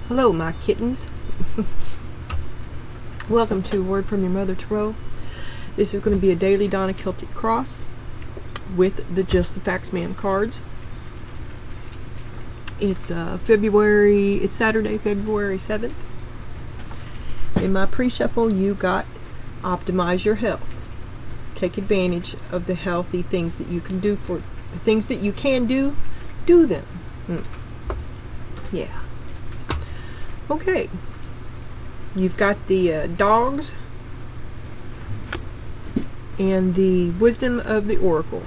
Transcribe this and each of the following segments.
Hello, my kittens. Welcome to Word from Your Mother Tarot. This is going to be a daily Donna Celtic Cross with the Just the Facts Man cards. It's Saturday, February 7th. In my pre-shuffle, you got optimize your health. Take advantage of the healthy things that you can do. For the things that you can do them. Yeah. Okay, you've got the dogs and the wisdom of the oracle.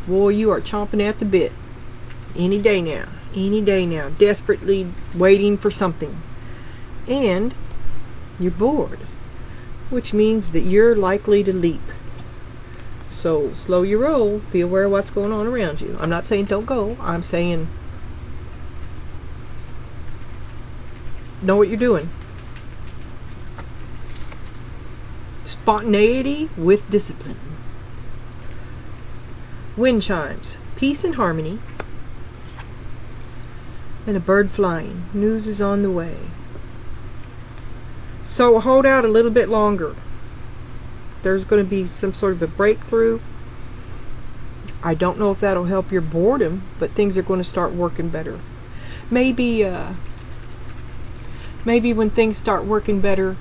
Boy, you are chomping at the bit any day now, desperately waiting for something. And you're bored, which means that you're likely to leap. So slow your roll, be aware of what's going on around you. I'm not saying don't go, I'm saying know what you're doing. Spontaneity with discipline. Wind chimes, peace and harmony, and a bird flying. News is on the way. So hold out a little bit longer. There's going to be some sort of a breakthrough. I don't know if that'll help your boredom, but things are going to start working better. Maybe when things start working better,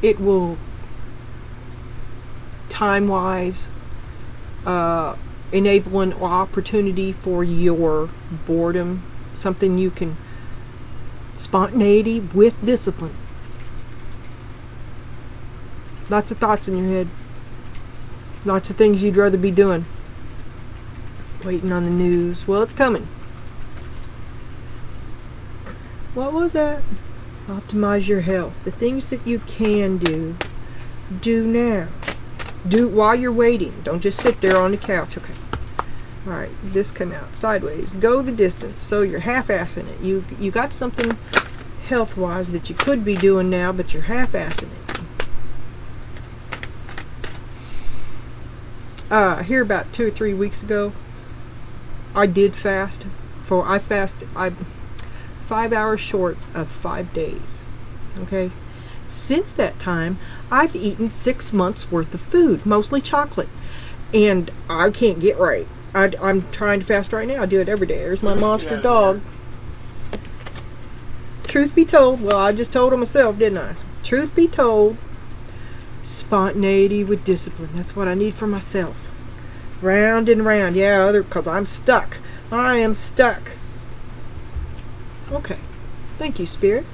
it will, time-wise, enable an opportunity for your boredom, something you can, spontaneity with discipline. Lots of thoughts in your head, lots of things you'd rather be doing, waiting on the news. Well, it's coming. What was that? Optimize your health. The things that you can do now. Do while you're waiting. Don't just sit there on the couch. Okay. Alright, this come out sideways. Go the distance. So you're half-assing it. You got something health-wise that you could be doing now, but you're half-assing it. Here about 2 or 3 weeks ago, I did fast. I'm 5 hours short of 5 days. Okay? Since that time, I've eaten 6 months worth of food, mostly chocolate, and I can't get right. I'm trying to fast right now. I do it every day. There's my monster dog. Truth be told, well, I just told him myself, didn't I? Truth be told, spontaneity with discipline. That's what I need for myself. Round and round. Yeah, because I'm stuck. I am stuck. Okay. Thank you, Spirit.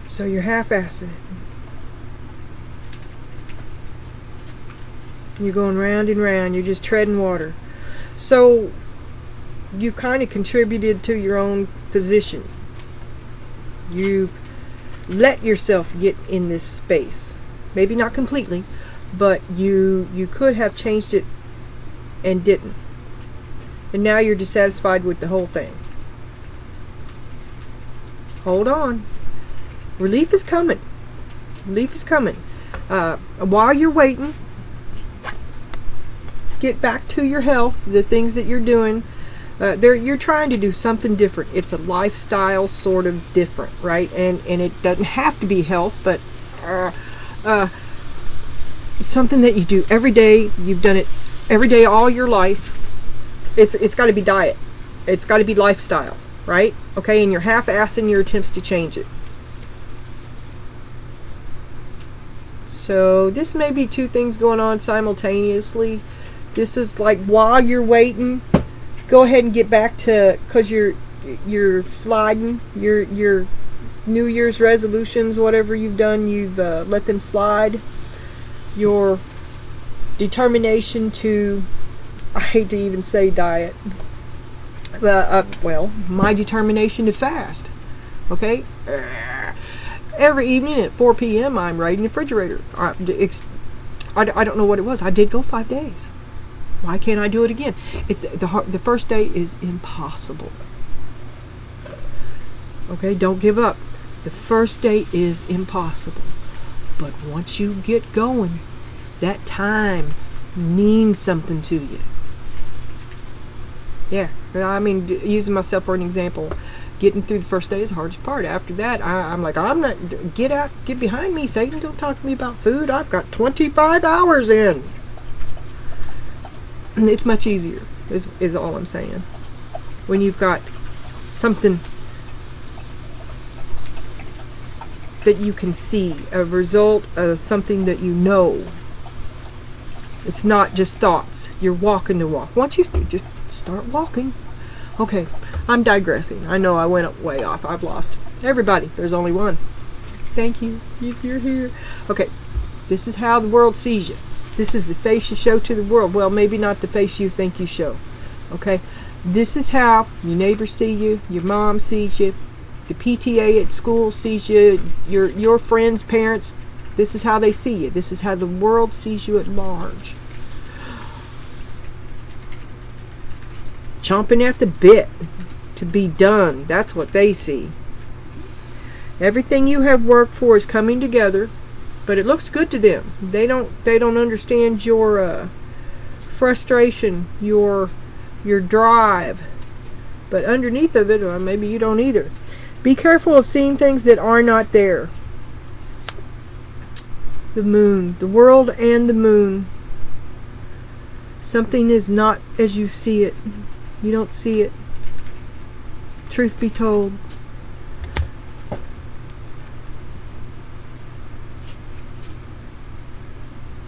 So you're half-assing it. You're going round and round. You're just treading water. So you've kind of contributed to your own position. You've let yourself get in this space. Maybe not completely, but you could have changed it and didn't. And now you're dissatisfied with the whole thing. Hold on. Relief is coming. Relief is coming. While you're waiting, get back to your health, the things that you're doing. You're trying to do something different. It's a lifestyle sort of different, right? And it doesn't have to be health, but something that you do every day. You've done it every day all your life. It's got to be diet. It's got to be lifestyle, right? Okay, and you're half-assing your attempts to change it. So this may be 2 things going on simultaneously. This is like while you're waiting, go ahead and get back to, because you're sliding your New Year's resolutions, whatever you've done, you've let them slide. Your determination to, I hate to even say diet, well, my determination to fast. Okay? Every evening at 4 p.m. I'm raiding the refrigerator. I don't know what it was. I did go 5 days. Why can't I do it again? The first day is impossible. Okay? Don't give up. The first day is impossible. But once you get going, that time means something to you. Yeah. I mean, using myself for an example, getting through the first day is the hardest part. After that, I'm like, I'm not, get out, get behind me, Satan. Don't talk to me about food. I've got 25 hours in. And it's much easier, is all I'm saying. When you've got something that you can see, a result of something that you know. It's not just thoughts. You're walking the walk. Once you just start walking. Okay, I'm digressing. I know I went way off. I've lost everybody. There's only one. Thank you if you're here. Okay, this is how the world sees you. This is the face you show to the world. Well, maybe not the face you think you show. Okay, this is how your neighbors see you, your mom sees you, the PTA at school sees you, your friends, parents. This is how they see you. This is how the world sees you at large. Chomping at the bit to be done. That's what they see. Everything you have worked for is coming together, but it looks good to them. They don't understand your frustration, your drive. But underneath of it, or maybe you don't either. Be careful of seeing things that are not there. The moon, the world and the moon. Something is not as you see it. You don't see it. Truth be told.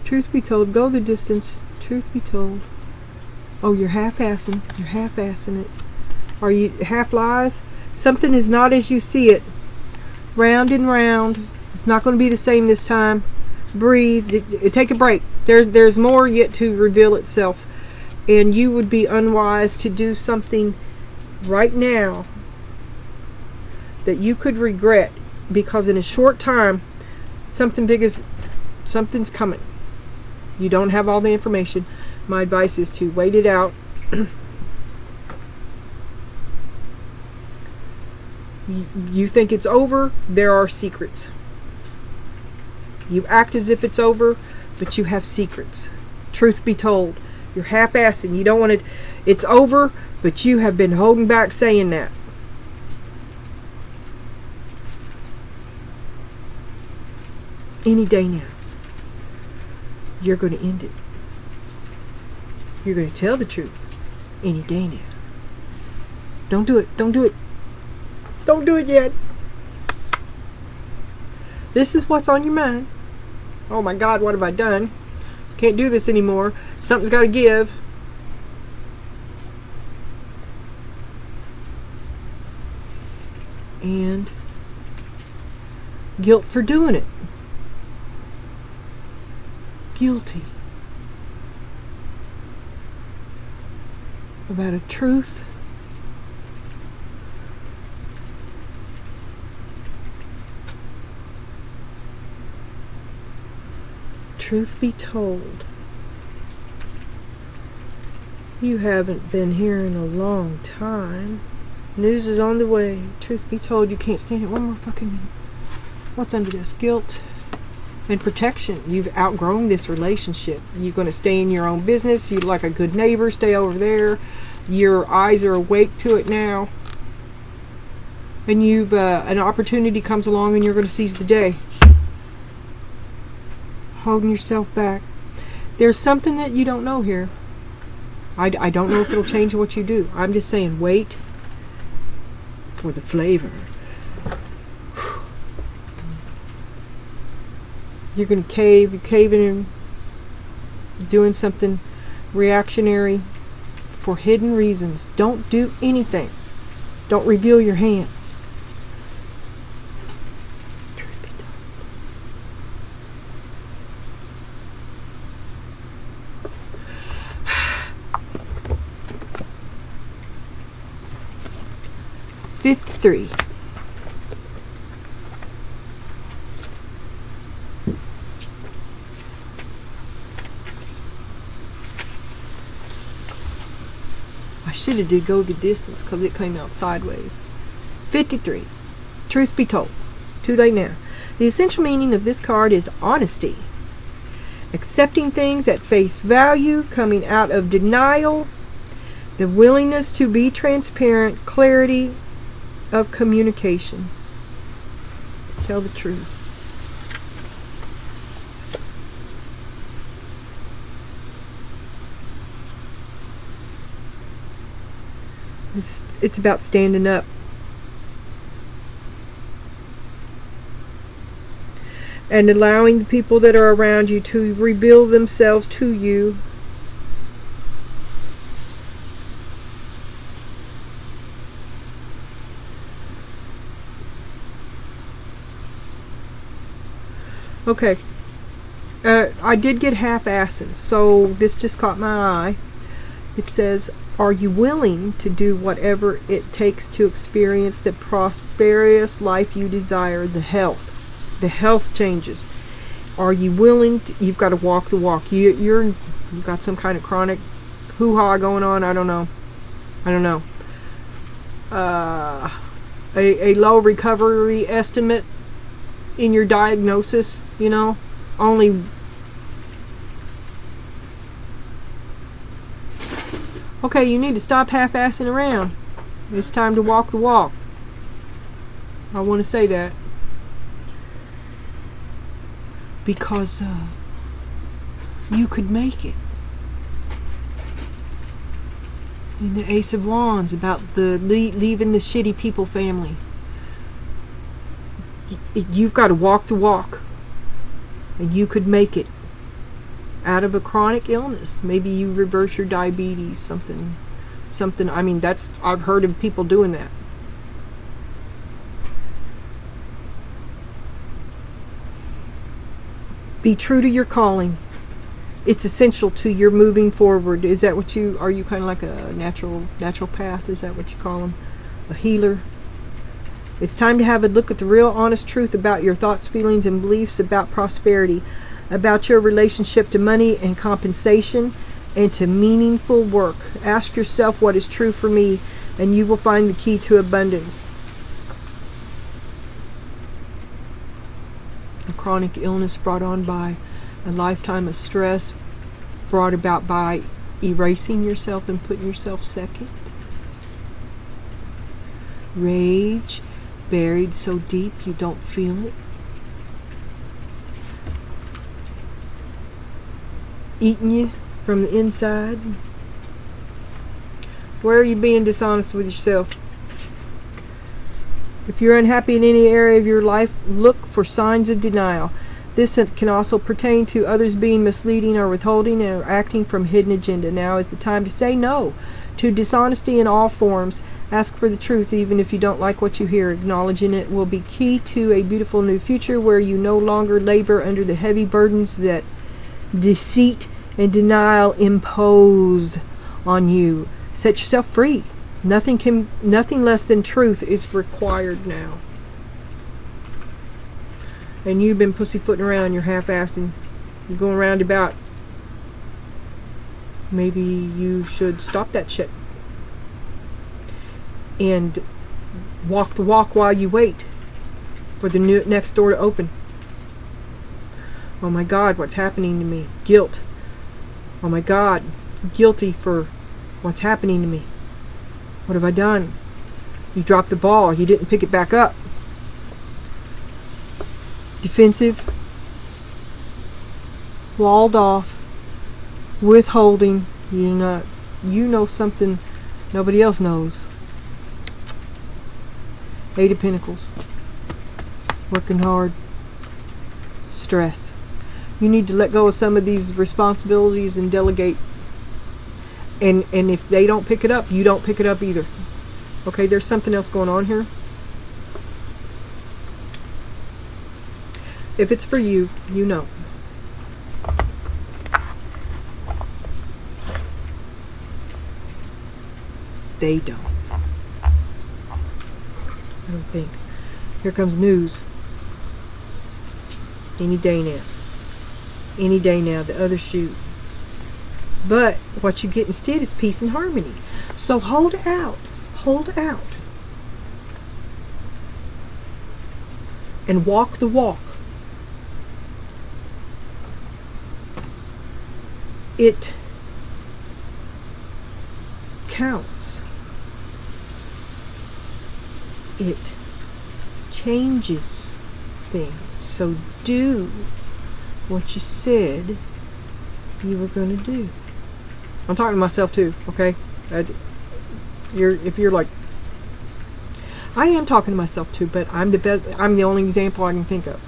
Truth be told, go the distance. Truth be told. Oh, you're half-assing. You're half-assing it. Are you half lies? Something is not as you see it. Round and round. It's not going to be the same this time. Breathe. Take a break. There's more yet to reveal itself. And you would be unwise to do something right now that you could regret, because in a short time something's coming. You don't have all the information. My advice is to wait it out. You think it's over, there are secrets. You act as if it's over, but you have secrets. Truth be told, you're half-assing. You don't want it. It's over, but you have been holding back saying that. Any day now, you're going to end it. You're going to tell the truth. Any day now. Don't do it. Don't do it. Don't do it yet. This is what's on your mind. Oh my God, what have I done? Can't do this anymore. Something's got to give. And guilt for doing it. Guilty. About a truth. Truth be told, you haven't been here in a long time. News is on the way. Truth be told, you can't stand it. One more fucking minute. What's under this? Guilt and protection. You've outgrown this relationship. You're going to stay in your own business. You're like a good neighbor. Stay over there. Your eyes are awake to it now. And you've an opportunity comes along and you're going to seize the day. Holding yourself back. There's something that you don't know here. I don't know if it'll change what you do. I'm just saying, wait for the flavor. You're going to cave. You're caving in. Doing something reactionary for hidden reasons. Don't do anything. Don't reveal your hand. Truth be told. '53. I should have did go the distance because it came out sideways. 53. Truth be told. Too late now. The essential meaning of this card is honesty. Accepting things at face value, coming out of denial, The willingness to be transparent, clarity of communication. Tell the truth. It's about standing up. And allowing the people that are around you to reveal themselves to you. Okay. I did get half-asses, so this just caught my eye. It says, are you willing to do whatever it takes to experience the prosperous life you desire, the health changes? Are you willing to, you've got to walk the walk. You've got some kind of chronic hoo-ha going on, I don't know. A low recovery estimate in your diagnosis, you know, only. Okay, you need to stop half-assing around. It's time to walk the walk. I want to say that. Because you could make it. In the Ace of Wands, about the leaving the shitty people family. You've got to walk the walk. And you could make it. Out of a chronic illness. Maybe you reverse your diabetes, something. I mean, I've heard of people doing that. Be true to your calling. It's essential to your moving forward. Is that what are you kind of like a natural path? Is that what you call them? A healer? It's time to have a look at the real honest truth about your thoughts, feelings, and beliefs about prosperity, about your relationship to money and compensation, and to meaningful work. Ask yourself what is true for me, and you will find the key to abundance. A chronic illness brought on by a lifetime of stress, brought about by erasing yourself and putting yourself second. Rage, buried so deep you don't feel it. Eating you from the inside. Where are you being dishonest with yourself? If you're unhappy in any area of your life, look for signs of denial. This can also pertain to others being misleading or withholding or acting from hidden agenda. Now is the time to say no to dishonesty in all forms. Ask for the truth even if you don't like what you hear. Acknowledging it will be key to a beautiful new future where you no longer labor under the heavy burdens that deceit and denial impose on you. Set yourself free. Nothing less than truth is required now. And you've been pussyfooting around, you're half-assing, you're going roundabout. Maybe you should stop that shit and walk the walk while you wait for the next door to open. Oh my God, what's happening to me? Guilt. Oh my God, guilty for what's happening to me. What have I done? You dropped the ball. You didn't pick it back up. Defensive. Walled off. Withholding. You know something nobody else knows. Eight of Pentacles. Working hard. Stress. You need to let go of some of these responsibilities and delegate. And if they don't pick it up, you don't pick it up either. Okay, there's something else going on here. If it's for you, you know. They don't. I don't think. Here comes news. Any day now. Any day now, the other shoe. But what you get instead is peace and harmony. So hold out. Hold out. And walk the walk. counts. It changes things. So do what you said you were going to do. I'm talking to myself too, okay? If you're like, I am talking to myself too, but I'm the only example I can think of.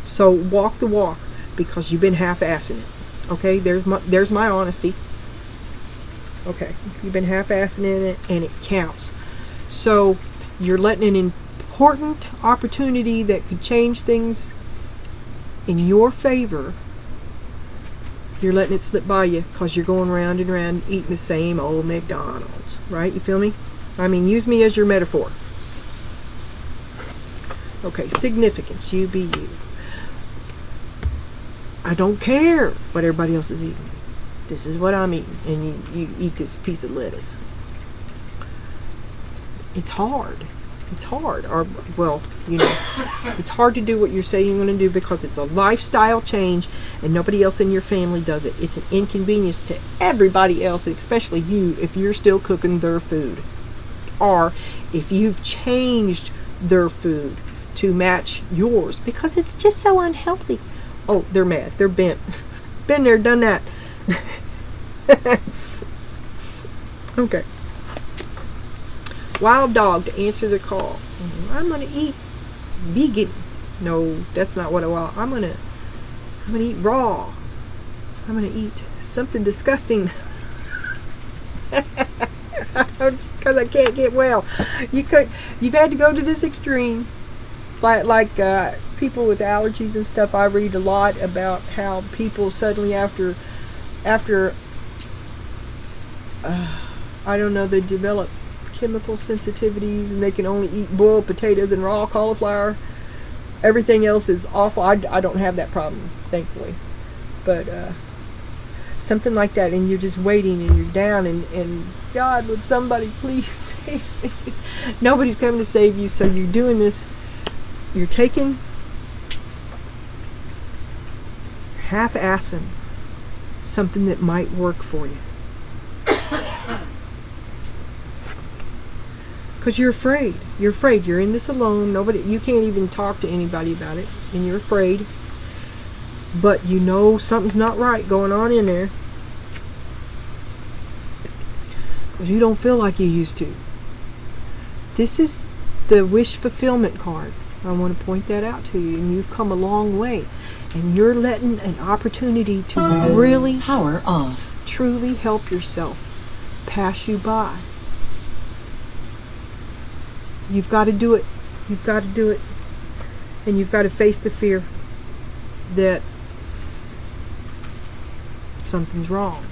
So walk the walk, because you've been half-assing it. Okay, there's my honesty. Okay, you've been half-assing it, and it counts. So you're letting an important opportunity that could change things in your favor, you're letting it slip by you because you're going round and round eating the same old McDonald's, right? You feel me? I mean, use me as your metaphor. Okay, significance, you be you. I don't care what everybody else is eating. This is what I'm eating, and you eat this piece of lettuce. It's hard. It's hard. Or, well, you know, it's hard to do what you're saying you're going to do because it's a lifestyle change and nobody else in your family does it. It's an inconvenience to everybody else, especially you, if you're still cooking their food. Or if you've changed their food to match yours because it's just so unhealthy. Oh, they're mad. They're bent. Been there, done that. Okay. Wild dog to answer the call. I'm gonna eat vegan. No, that's not what I want. I'm gonna eat raw. I'm gonna eat something disgusting. Because I can't get well. You've had to go to this extreme. Like people with allergies and stuff. I read a lot about how people suddenly after I don't know, they develop chemical sensitivities and they can only eat boiled potatoes and raw cauliflower. Everything else is awful. I don't have that problem, thankfully. But something like that, and you're just waiting and you're down and God, would somebody please save me? Nobody's coming to save you, so you're doing this. You're taking half-assing something that might work for you. Because you're afraid. You're afraid. You're in this alone. You can't even talk to anybody about it. And you're afraid. But you know something's not right going on in there. Because you don't feel like you used to. This is the wish fulfillment card. I want to point that out to you. And you've come a long way. And you're letting an opportunity to really power off, truly help yourself pass you by. You've got to do it. You've got to do it. And you've got to face the fear that something's wrong.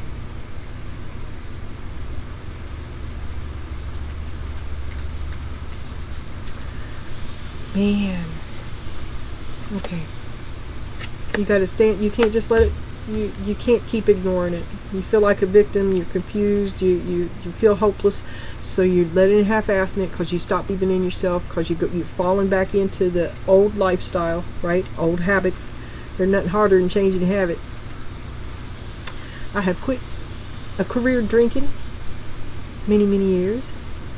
Man. Okay. You got to stand. You can't just let it. You can't keep ignoring it. You feel like a victim. You're confused. You feel hopeless. So you're letting half-assing it because you stop believing in yourself, because you've fallen back into the old lifestyle, right? Old habits. They're nothing harder than changing a habit. I have quit a career drinking many years,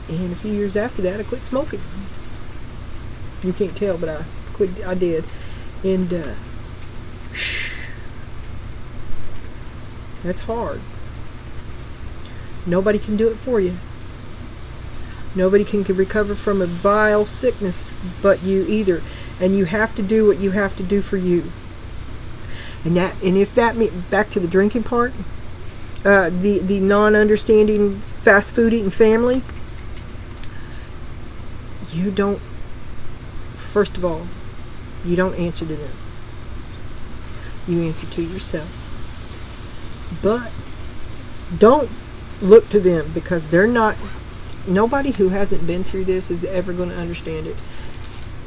and a few years after that I quit smoking. You can't tell, but I did. And that's hard. Nobody can do it for you. Nobody can recover from a vile sickness but you either. And you have to do what you have to do for you. And if that means, back to the drinking part, the non-understanding fast food eating family, you don't, first of all, you don't answer to them. You answer to yourself. But don't look to them, because they're not, nobody who hasn't been through this is ever going to understand it.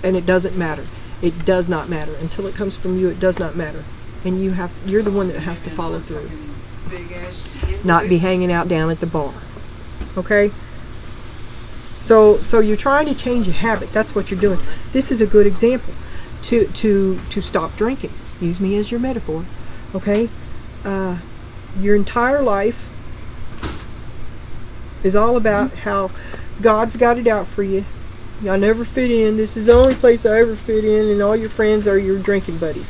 And it doesn't matter. It does not matter. Until it comes from you, it does not matter. And you're the one that has to follow through. Not be hanging out down at the bar. Okay? So you're trying to change a habit. That's what you're doing. This is a good example to stop drinking. Use me as your metaphor. Okay? Your entire life, is all about how God's got it out for you. Y'all never fit in. This is the only place I ever fit in, and all your friends are your drinking buddies.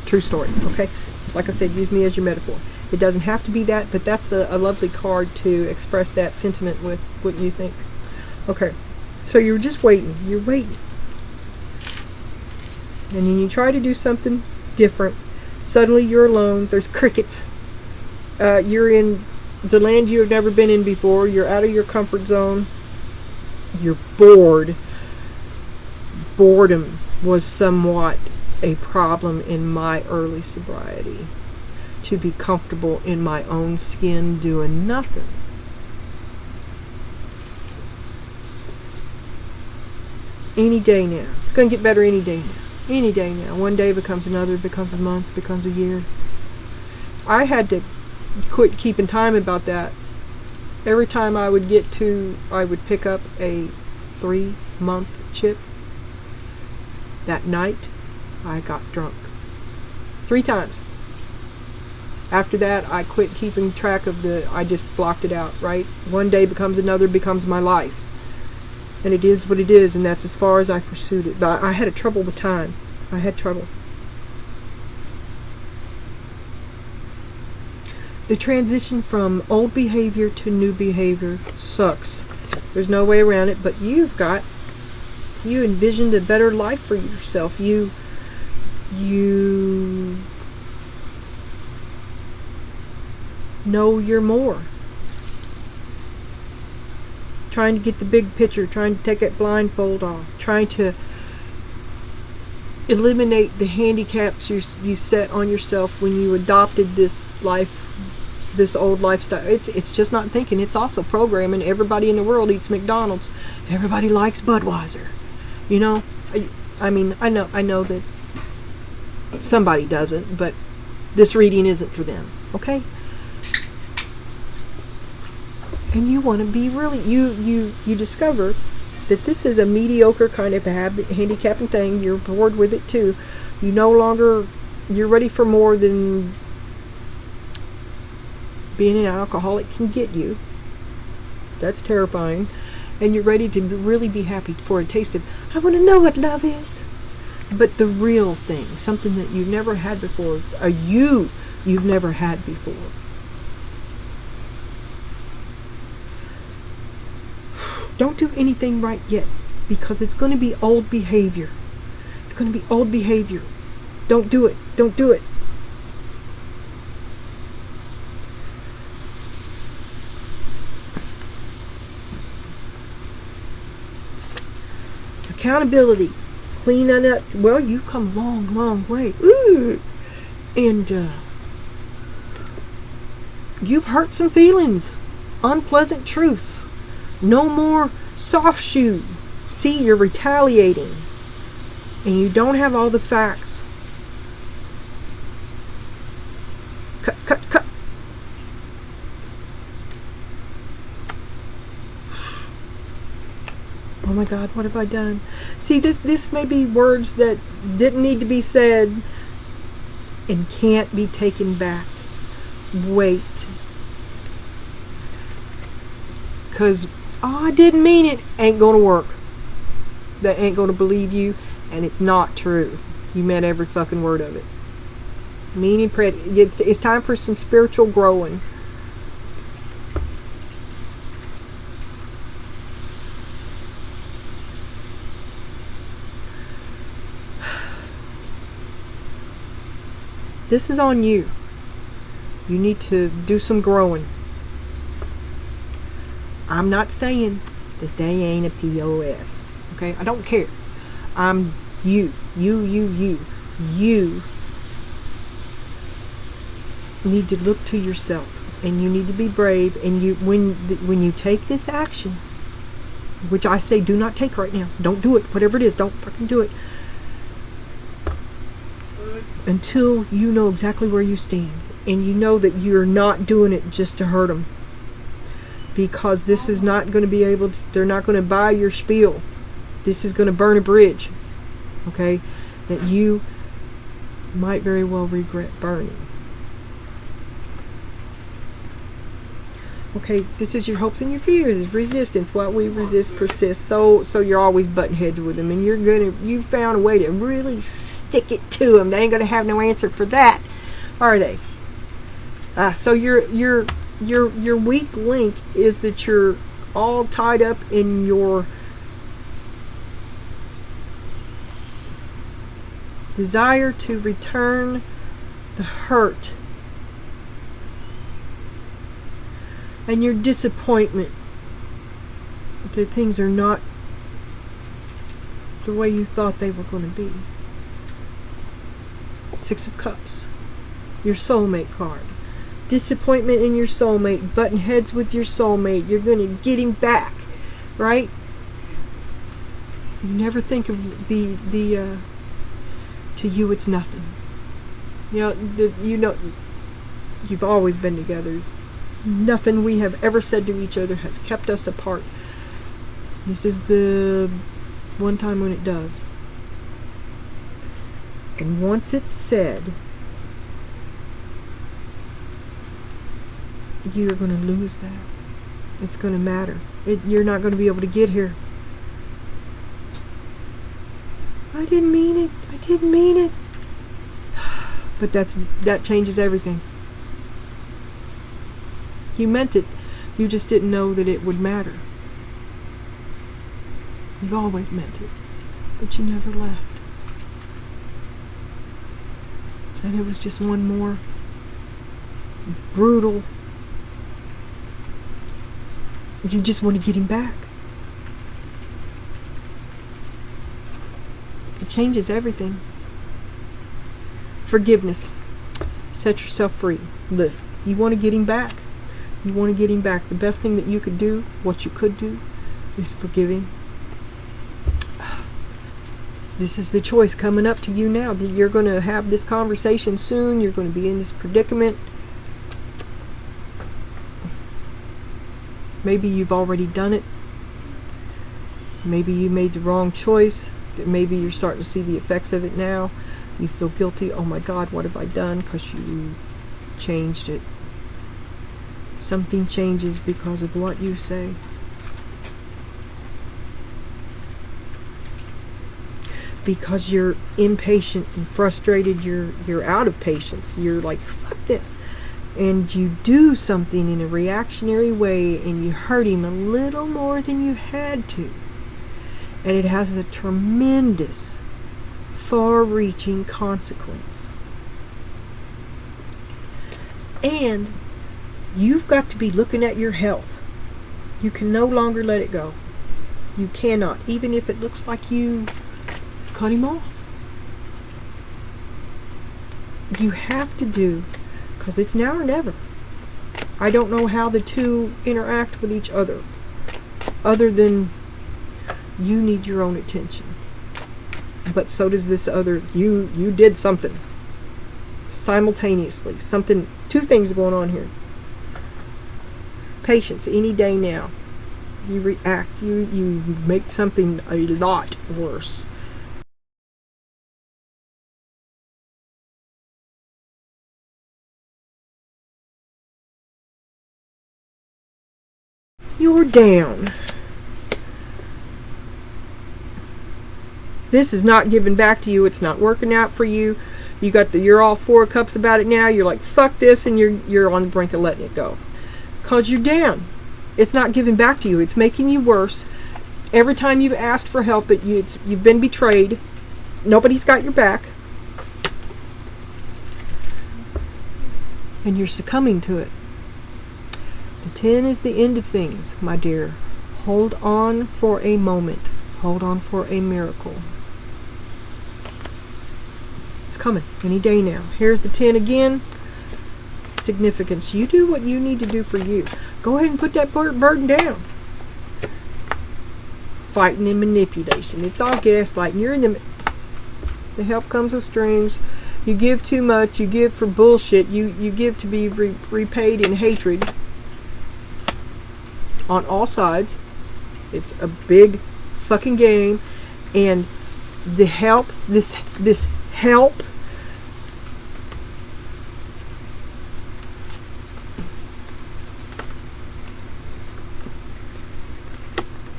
True story, okay? Like I said, use me as your metaphor. It doesn't have to be that, but that's a lovely card to express that sentiment with what you think. Okay, so you're just waiting. You're waiting. And then you try to do something different. Suddenly you're alone. There's crickets. You're in the land you have never been in before. You're out of your comfort zone. You're bored. Boredom was somewhat a problem in my early sobriety. To be comfortable in my own skin doing nothing. Any day now. It's going to get better any day now. Any day now. One day becomes another, becomes a month, becomes a year. I had to quit keeping time about that. Every time I would pick up a 3-month chip. That night, I got drunk. 3 times. After that, I quit keeping track of I just blocked it out, right? One day becomes another, becomes my life. And it is what it is, and that's as far as I pursued it. But I had a trouble with time. I had trouble. The transition from old behavior to new behavior sucks. There's no way around it, but you envisioned a better life for yourself. You know you're more. Trying to get the big picture, trying to take that blindfold off, trying to eliminate the handicaps you set on yourself when you adopted this life, this old lifestyle. It's just not thinking. It's also programming. Everybody in the world eats McDonald's. Everybody likes Budweiser. You know, I mean, I know that somebody doesn't, but this reading isn't for them. Okay. And you want to be really, you discover that this is a mediocre kind of handicapping thing. You're bored with it too. You're ready for more than being an alcoholic can get you. That's terrifying. And you're ready to really be happy for a taste of, I want to know what love is. But the real thing, something that you've never had before, you've never had before. Don't do anything right yet, because it's going to be old behavior. It's going to be old behavior. Don't do it. Don't do it. Accountability. Clean that up. Well, you've come a long, long way. Ooh. And you've hurt some feelings. Unpleasant truths. No more soft shoe. See, you're retaliating. And you don't have all the facts. Cut, cut, cut. Oh my God, what have I done? See, this may be words that didn't need to be said and can't be taken back. Wait. Because I didn't mean it ain't going to work. That ain't going to believe you, and it's not true. You meant every fucking word of it. Meaning, it's time for some spiritual growing. This is on you. You need to do some growing. I'm not saying that they ain't a POS. Okay? I don't care. I'm you. You need to look to yourself, and you need to be brave, and when you take this action, which I say do not take right now. Don't do it. Whatever it is, don't fucking do it. Until you know exactly where you stand, and you know that you're not doing it just to hurt them, because this is not going to be able to, they're not going to buy your spiel. This is going to burn a bridge, okay, that you might very well regret burning. Okay, this is your hopes and your fears. It's resistance. What we resist persists. So you're always butting heads with them, and you found a way to really stick it to them. They ain't gonna have no answer for that, are they? So your weak link is that you're all tied up in your desire to return the hurt and your disappointment that things are not the way you thought they were going to be. Six of Cups, your soulmate card. Disappointment in your soulmate, butting heads with your soulmate. You're going to get him back, right? You never think of to you it's nothing. You've always been together. Nothing we have ever said to each other has kept us apart. This is the one time when it does. And once it's said, you're going to lose that. It's going to matter. You're not going to be able to get here. I didn't mean it. I didn't mean it. But that changes everything. You meant it. You just didn't know that it would matter. You've always meant it. But you never left. And it was just one more brutal. You just want to get him back. It changes everything. Forgiveness. Set yourself free. Listen, you want to get him back. You want to get him back. The best thing that you could do, what you could do, is forgive him. This is the choice coming up to you now. You're going to have this conversation soon. You're going to be in this predicament. Maybe you've already done it. Maybe you made the wrong choice. Maybe you're starting to see the effects of it now. You feel guilty. Oh my God, what have I done? Because you changed it. Something changes because of what you say. Because you're impatient and frustrated, you're out of patience. You're like, fuck this. And you do something in a reactionary way and you hurt him a little more than you had to. And it has a tremendous, far-reaching consequence. And you've got to be looking at your health. You can no longer let it go. You cannot, even if it looks like you cut him off. You have to do, because it's now or never. I don't know how the two interact with each other than you need your own attention. But so does this other. You did something simultaneously. Two things going on here. Patience, any day now. You react, you make something a lot worse. You're down. This is not giving back to you. It's not working out for you. You're all 4 cups about it now. You're like, fuck this, and you're on the brink of letting it go. Because you're down. It's not giving back to you. It's making you worse. Every time you've asked for help, you've been betrayed. Nobody's got your back. And you're succumbing to it. The 10 is the end of things, my dear. Hold on for a moment. Hold on for a miracle. It's coming any day now. Here's the 10 again. Significance. You do what you need to do for you. Go ahead and put that burden down. Fighting and manipulation. It's all gaslighting. You're in the help comes with strings. You give too much. You give for bullshit. You give to be repaid in hatred. On all sides. It's a big fucking game. And the help, this help,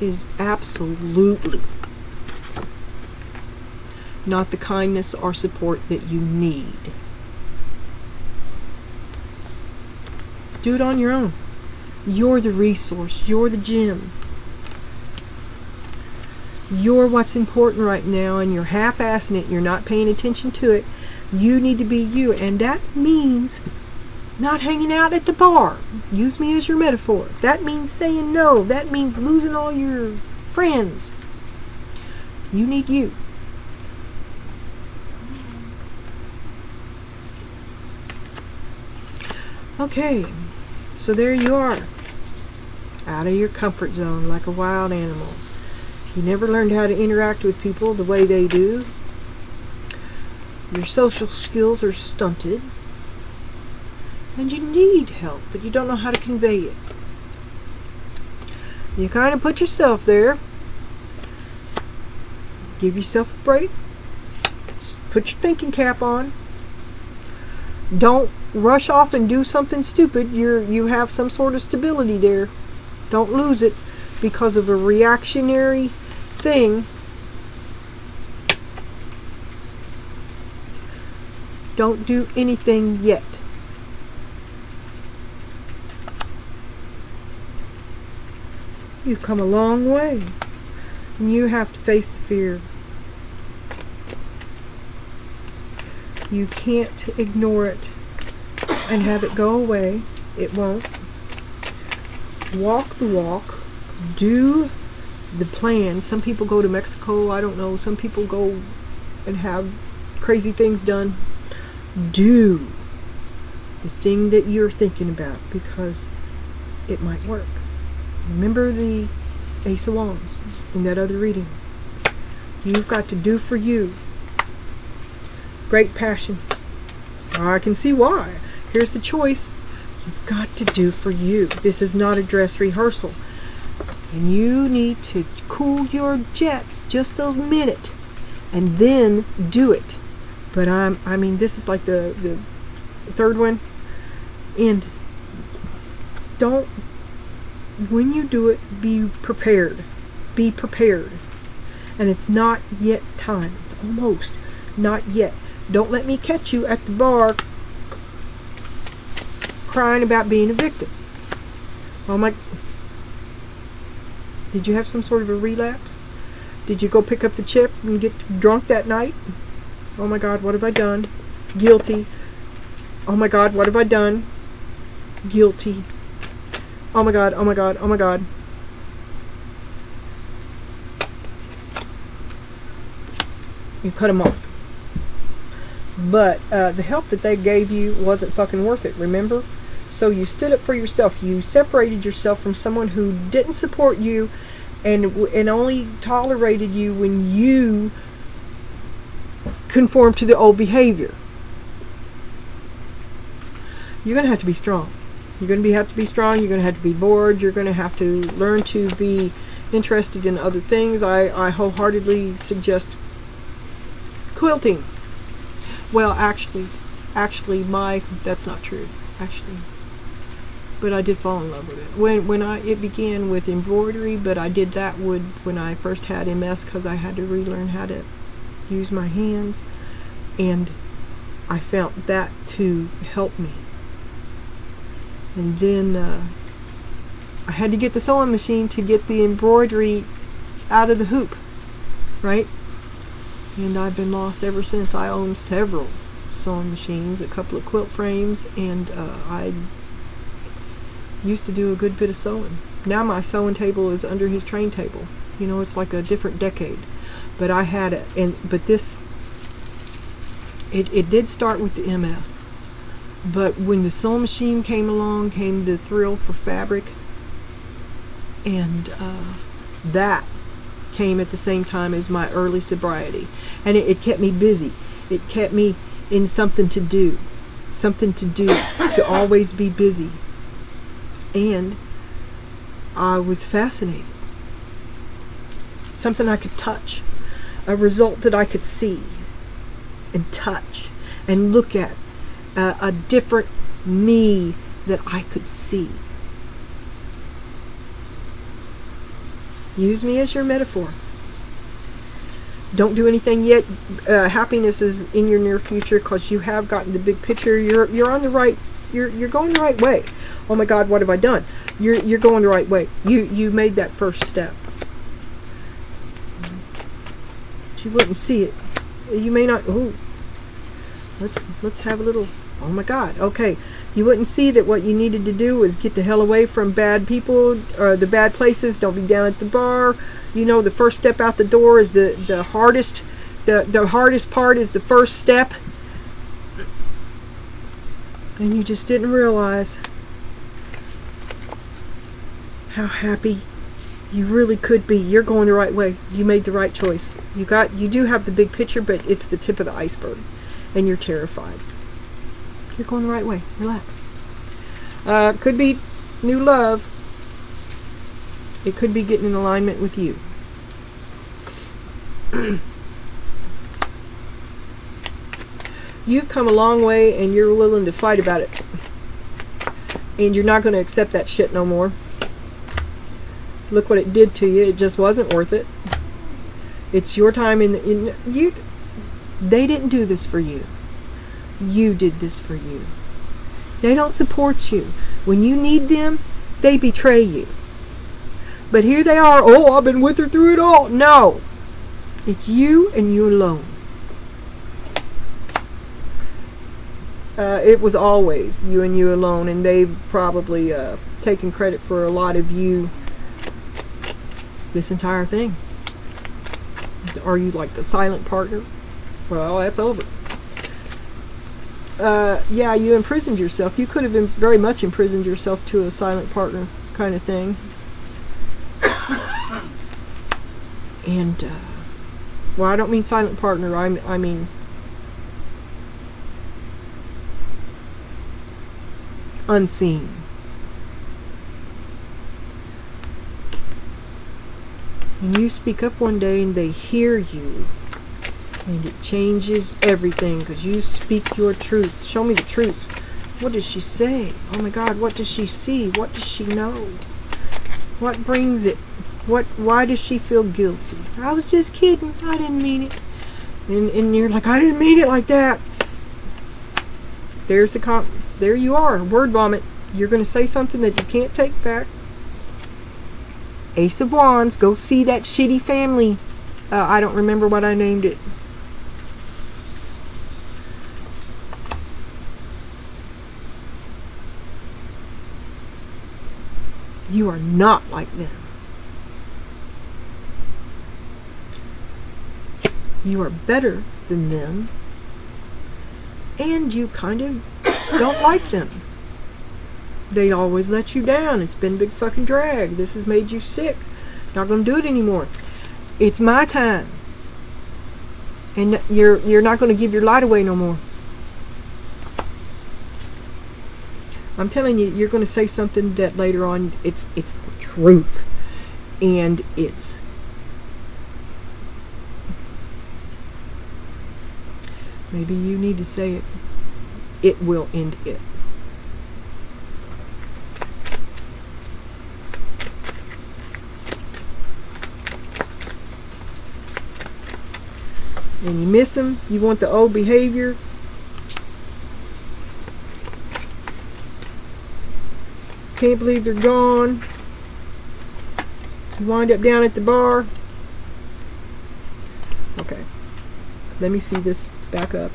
is absolutely not the kindness or support that you need. Do it on your own. You're the resource. You're the gem. You're what's important right now, and you're half-assing it. You're not paying attention to it. You need to be you, and that means not hanging out at the bar. Use me as your metaphor. That means saying no. That means losing all your friends. You need you. Okay, so there you are, out of your comfort zone like a wild animal. You never learned how to interact with people the way they do. Your social skills are stunted. And you need help, but you don't know how to convey it. You kind of put yourself there. Give yourself a break. Put your thinking cap on. Don't rush off and do something stupid. You have some sort of stability there. Don't lose it because of a reactionary thing. Don't do anything yet. You've come a long way, and you have to face the fear. You can't ignore it and have it go away. It won't. Walk the walk. Do the plan. Some people go to Mexico, I don't know. Some people go and have crazy things done. Do the thing that you're thinking about, because it might work. Remember the Ace of Wands in that other reading. You've got to do for you. Great passion. I can see why. Here's the choice. You've got to do for you. This is not a dress rehearsal. And you need to cool your jets just a minute and then do it. But I mean, this is like the third one. And don't, when you do it, be prepared. Be prepared. And it's not yet time. It's almost not yet. Don't let me catch you at the bar crying about being a victim. Oh my... Did you have some sort of a relapse? Did you go pick up the chip and get drunk that night? Oh my God, what have I done? Guilty. Oh my God, what have I done? Guilty. Oh my God, oh my God, oh my God. You cut them off. But the help that they gave you wasn't fucking worth it, remember? So you stood up for yourself. You separated yourself from someone who didn't support you and only tolerated you when you conformed to the old behavior. You're going to have to be strong. You're going to have to be strong. You're going to have to be bored. You're going to have to learn to be interested in other things. I wholeheartedly suggest quilting. Well, actually, that's not true. Actually, but I did fall in love with it. It began with embroidery, but I did that when I first had MS, because I had to relearn how to use my hands, and I found that to help me. And then I had to get the sewing machine to get the embroidery out of the hoop, right? And I've been lost ever since. I own several sewing machines, a couple of quilt frames, and I used to do a good bit of sewing. Now my sewing table is under his train table. You know, it's like a different decade. But I had it, but this, it did start with the MS. But when the sewing machine came along, came the thrill for fabric, and that came at the same time as my early sobriety, and it kept me busy. It kept me in something to do, to always be busy. And I was fascinated. Something I could touch, a result that I could see and touch and look at, a different me that I could see. Use me as your metaphor. Don't do anything yet. Happiness is in your near future because you have gotten the big picture. You're on the right. You're going the right way. Oh my God, what have I done? You're going the right way. You made that first step. You wouldn't see it. You may not. Ooh. Let's have a little. Oh my God. Okay. You wouldn't see that what you needed to do was get the hell away from bad people or the bad places. Don't be down at the bar. You know, the first step out the door is the hardest. The hardest part is the first step. And you just didn't realize how happy you really could be. You're going the right way. You made the right choice. You do have the big picture, but it's the tip of the iceberg. And you're terrified. You're going the right way. Relax. Could be new love. It could be getting in alignment with you. You've come a long way and you're willing to fight about it. And you're not going to accept that shit no more. Look what it did to you. It just wasn't worth it. It's your time they didn't do this for you. You did this for you. They don't support you. When you need them, they betray you. But here they are. Oh, I've been with her through it all. No. It's you and you alone. It was always you and you alone, and they've probably taken credit for a lot of you this entire thing. Are you like the silent partner? Well, that's over. Yeah, you imprisoned yourself. You could have been very much imprisoned yourself to a silent partner kind of thing. And, well, I don't mean silent partner. I mean unseen. And you speak up one day and they hear you. And it changes everything because you speak your truth. Show me the truth. What does she say? Oh my God, what does she see? What does she know? What brings it? Why does she feel guilty? I was just kidding. I didn't mean it. And you're like, I didn't mean it like that. There you are. Word vomit. You're going to say something that you can't take back. Ace of Wands. Go see that shitty family. I don't remember what I named it. You are not like them. You are better than them. And you kind of don't like them. They always let you down. It's been a big fucking drag. This has made you sick. Not going to do it anymore. It's my time. And you're not going to give your light away no more. I'm telling you, you're going to say something that later on, it's the truth. And it's... Maybe you need to say it. It will end it. And you miss them. You want the old behavior. Can't believe they're gone. You wind up down at the bar. Okay. Let me see this back up.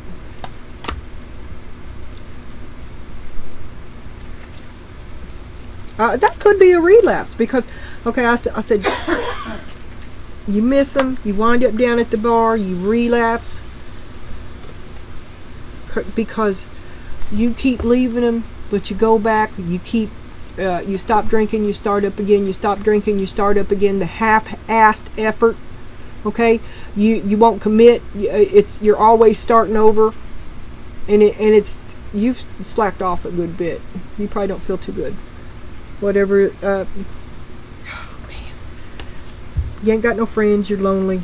That could be a relapse because, okay, I said you miss them, you wind up down at the bar, you relapse because you keep leaving them, but you go back, you stop drinking, you start up again, you stop drinking, you start up again, the half-assed effort, okay, you won't commit, you're always starting over, and it's, you've slacked off a good bit, you probably don't feel too good. Whatever, oh man, you ain't got no friends, you're lonely.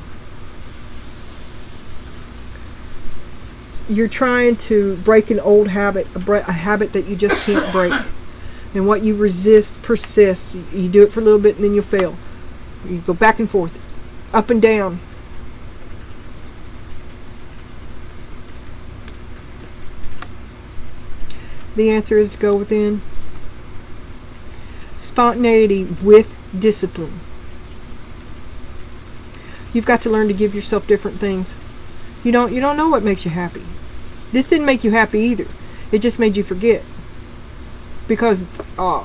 You're trying to break an old habit, a habit that you just can't break. And what you resist persists. You do it for a little bit and then you fail. You go back and forth, up and down. The answer is to go within. Spontaneity with discipline. You've got to learn to give yourself different things. You don't know what makes you happy. This didn't make you happy either. It just made you forget. Because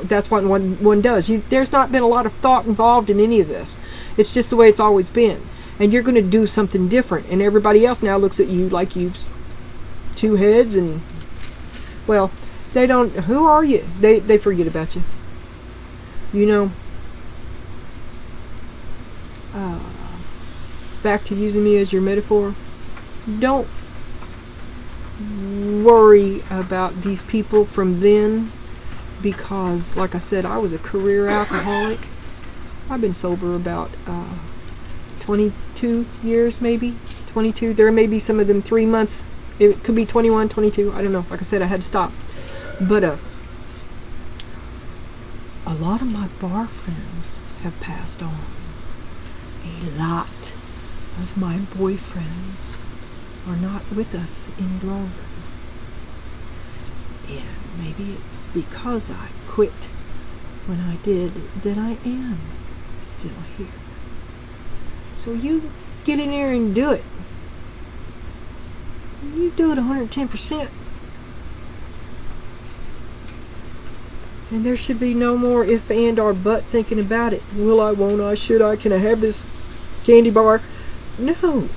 that's what one does. There's not been a lot of thought involved in any of this. It's just the way it's always been. And you're going to do something different. And everybody else now looks at you like you've two heads and, well, they don't, who are you? They forget about you. You know, back to using me as your metaphor. Don't worry about these people from then, because, like I said, I was a career alcoholic. I've been sober about 22 years, maybe 22. There may be some of them 3 months. It could be 21, 22. I don't know. Like I said, I had to stop. But a lot of my bar friends have passed on. A lot of my boyfriends are not with us any longer. And maybe it's because I quit when I did that I am still here. So you get in there and do it. You do it 110%. And there should be no more if, and, or but thinking about it. Will I, won't I, should I, can I have this candy bar? No.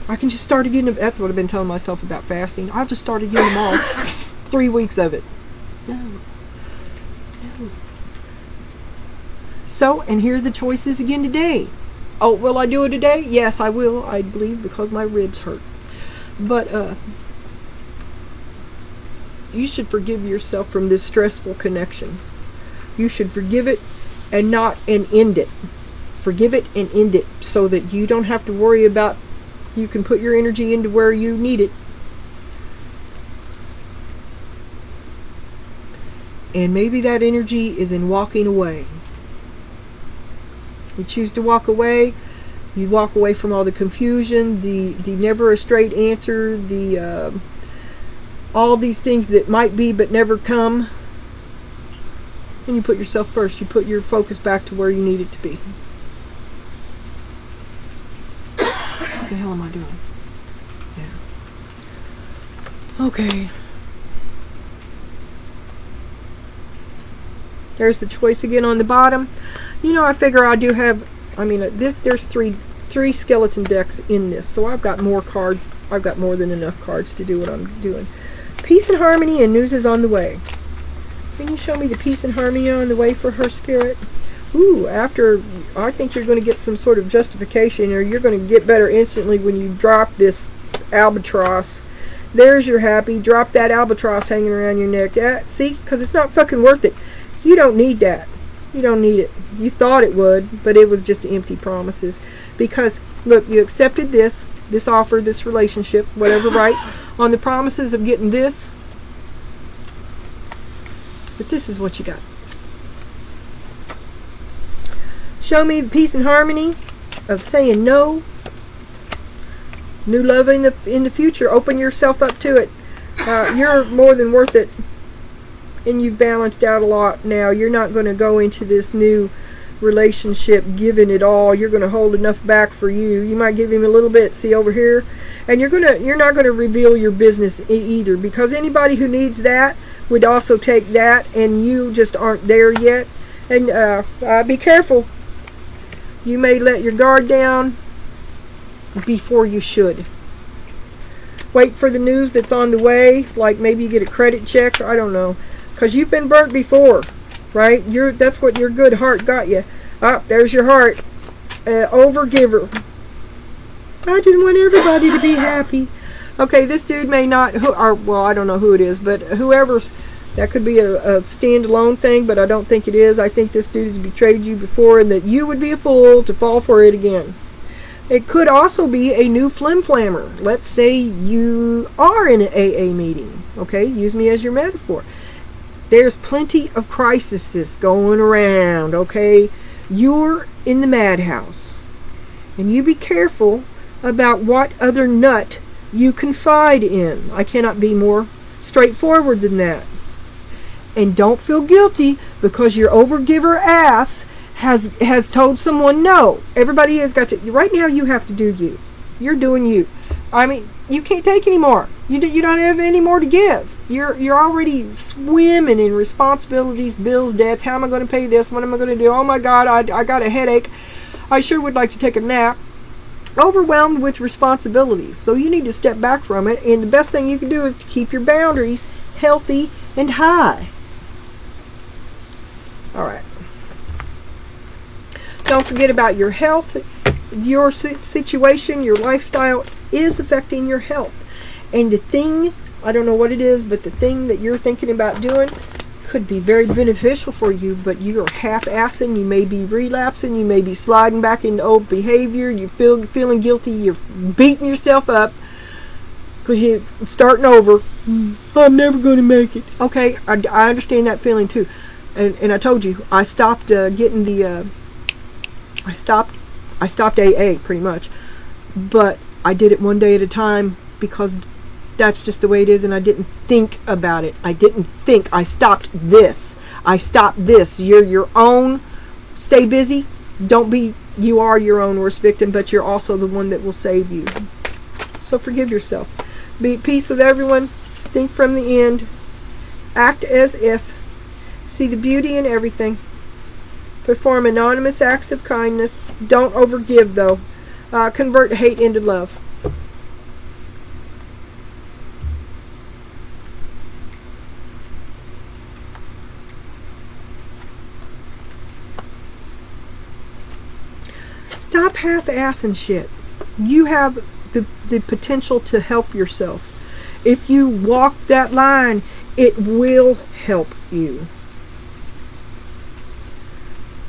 I can just start again. That's what I've been telling myself about fasting. I'll just start again tomorrow. 3 weeks of it. No. So, and here are the choices again today. Oh, will I do it today? Yes, I will, I believe, because my ribs hurt. But, you should forgive yourself from this stressful connection. You should forgive it and end it. Forgive it and end it so that you don't have to worry about, you can put your energy into where you need it. And maybe that energy is in walking away. You choose to walk away. You walk away from all the confusion, the never a straight answer, all these things that might be but never come. And you put yourself first. You put your focus back to where you need it to be. What the hell am I doing? Yeah. Okay. There's the choice again on the bottom. You know, I figure I do have, there's three skeleton decks in this, so I've got more cards. I've got more than enough cards to do what I'm doing. Peace and harmony, and news is on the way. Can you show me the peace and harmony on the way for her, Spirit? Ooh, I think you're going to get some sort of justification, or you're going to get better instantly when you drop this albatross. There's your happy. Drop that albatross hanging around your neck. See? Because it's not fucking worth it. You don't need that. You don't need it. You thought it would, but it was just empty promises. Because, look, you accepted this offer, this relationship, whatever, right? On the promises of getting this. But this is what you got. Show me the peace and harmony of saying no. New love in the future. Open yourself up to it. You're more than worth it. And you've balanced out a lot now. You're not going to go into this new relationship giving it all. You're going to hold enough back for you. You might give him a little bit, see over here, and you're not going to reveal your business either, because anybody who needs that would also take that, and you just aren't there yet. And be careful. You may let your guard down before you should. Wait for the news that's on the way, like maybe you get a credit check, I don't know, because you've been burnt before. Right? That's what your good heart got you. There's your heart. Overgiver. I just want everybody to be happy. Okay, this dude may not, well, I don't know who it is, but whoever's, that could be a standalone thing, but I don't think it is. I think this dude has betrayed you before, and that you would be a fool to fall for it again. It could also be a new flim-flammer. Let's say you are in an AA meeting. Okay, use me as your metaphor. There's plenty of crises going around, okay? You're in the madhouse. And you be careful about what other nut you confide in. I cannot be more straightforward than that. And don't feel guilty because your overgiver ass has told someone no. Everybody has got to. Right now you have to do you. You're doing you. I mean, you can't take any more. You don't have any more to give. You're already swimming in responsibilities, bills, debts. How am I going to pay this? What am I going to do? Oh my God, I got a headache. I sure would like to take a nap. Overwhelmed with responsibilities. So you need to step back from it, and the best thing you can do is to keep your boundaries healthy and high. Alright. Don't forget about your health. Your situation, your lifestyle is affecting your health. And the thing, I don't know what it is, but the thing that you're thinking about doing could be very beneficial for you, but you're half-assing, you may be relapsing, you may be sliding back into old behavior, you're feeling guilty, you're beating yourself up because you're starting over. I'm never going to make it. Okay, I understand that feeling too. And I told you, I stopped getting the, I stopped AA pretty much, but I did it one day at a time because that's just the way it is, and I didn't think about it. I didn't think. I stopped this. I stopped this. You're your own. Stay busy. Don't be, you are your own worst victim, but you're also the one that will save you. So forgive yourself. Be at peace with everyone. Think from the end. Act as if. See the beauty in everything. Perform anonymous acts of kindness. Don't overgive, though. Convert hate into love. Stop half-assing shit. You have the potential to help yourself. If you walk that line, it will help you.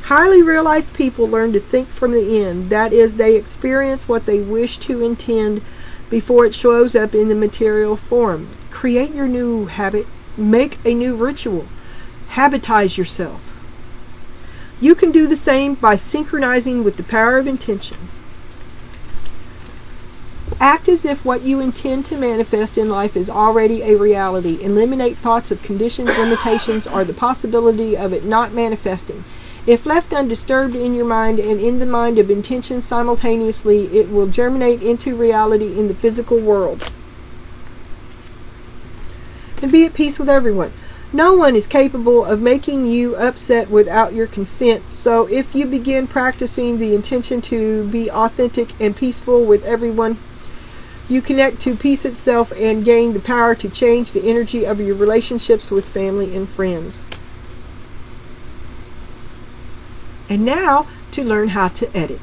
Highly realized people learn to think from the end. That is, they experience what they wish to intend before it shows up in the material form. Create your new habit. Make a new ritual. Habitize yourself. You can do the same by synchronizing with the power of intention. Act as if what you intend to manifest in life is already a reality. Eliminate thoughts of conditions, limitations, or the possibility of it not manifesting. If left undisturbed in your mind and in the mind of intention simultaneously, it will germinate into reality in the physical world. And be at peace with everyone. No one is capable of making you upset without your consent, so if you begin practicing the intention to be authentic and peaceful with everyone, you connect to peace itself and gain the power to change the energy of your relationships with family and friends. And now to learn how to edit.